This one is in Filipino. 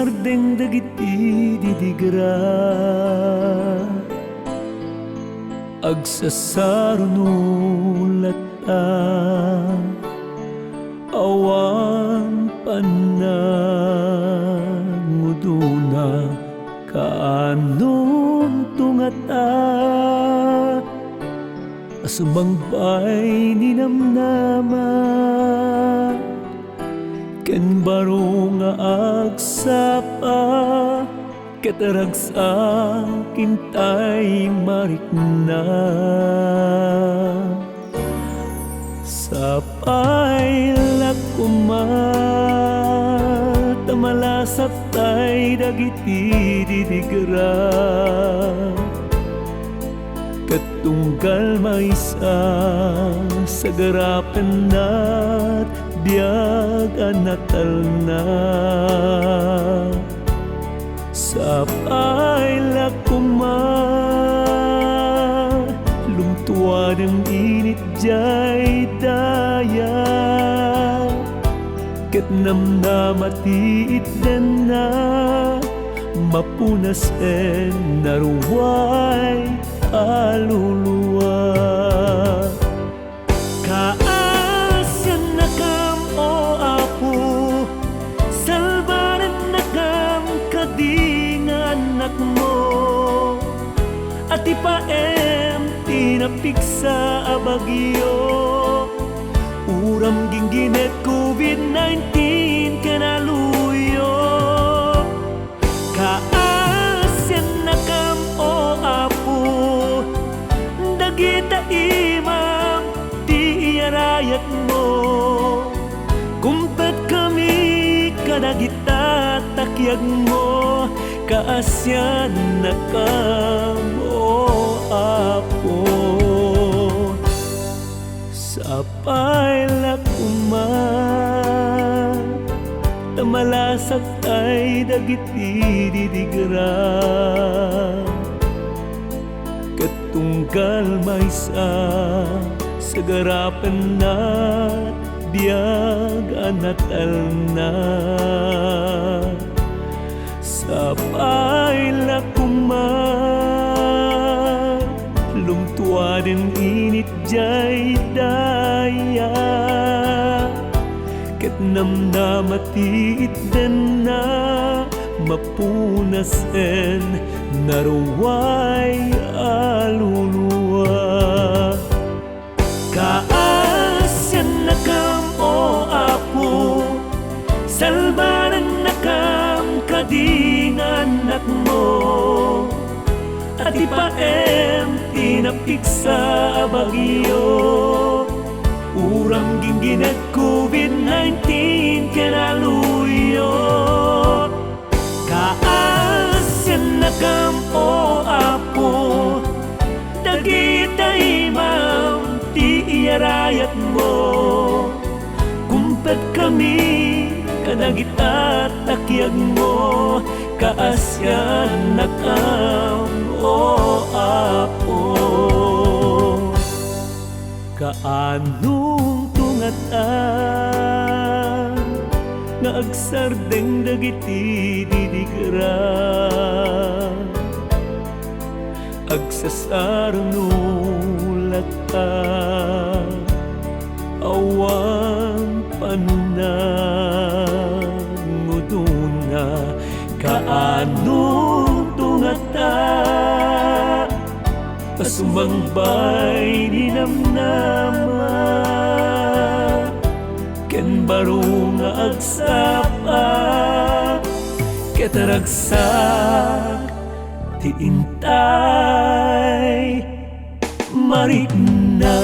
agsardeng dagiti didigra agsasarunulat awan pananguduna kaanong tungata asumangbay ninamnama ken baro nga agsapa kataragsa kintay marikna sapay lakuma tamalasap tay dagiti didigra katunggal maysa sa garapen nat biag anatal na sapay lakuma lumtuad ang init jay daya ket namnamatiit den na mapunas en naruway aluluwa kaasyan nakam o apo salbaran nakam kadingan anak mo at ipaem tinapiksa abagyo uram gingginet COVID-19 kanaluyo kaasyan nakam o apo dagita imam ti iyarayat mo kumpet kami kadagita takyag mo kaasyan nakam o apo sapay lakuma tamalasag ay dagiti didigra katunggal maysa sa garapen nat biag anatal na sapay lakuma lumtuad ang init jay daya ket namnamatiit den na mapunas en naruway aluluwa kaasyan nakam o apo salbaran nakam kadingan anak mo at ipaem tinapiksa abagyo uram gingginet COVID-19 kanaluyo kaasyan nakam o apo dagita imam ti iyarayat mo kumpet kami kadagita takyag mo kaasyan nakam o apo kaanong tungatan nga agsardeng dagiti didigra agsasarunulat awan pananguduna kaanong tungata asumangbay ninamnama ken baro nga agsapa kataragsak ti intay marikna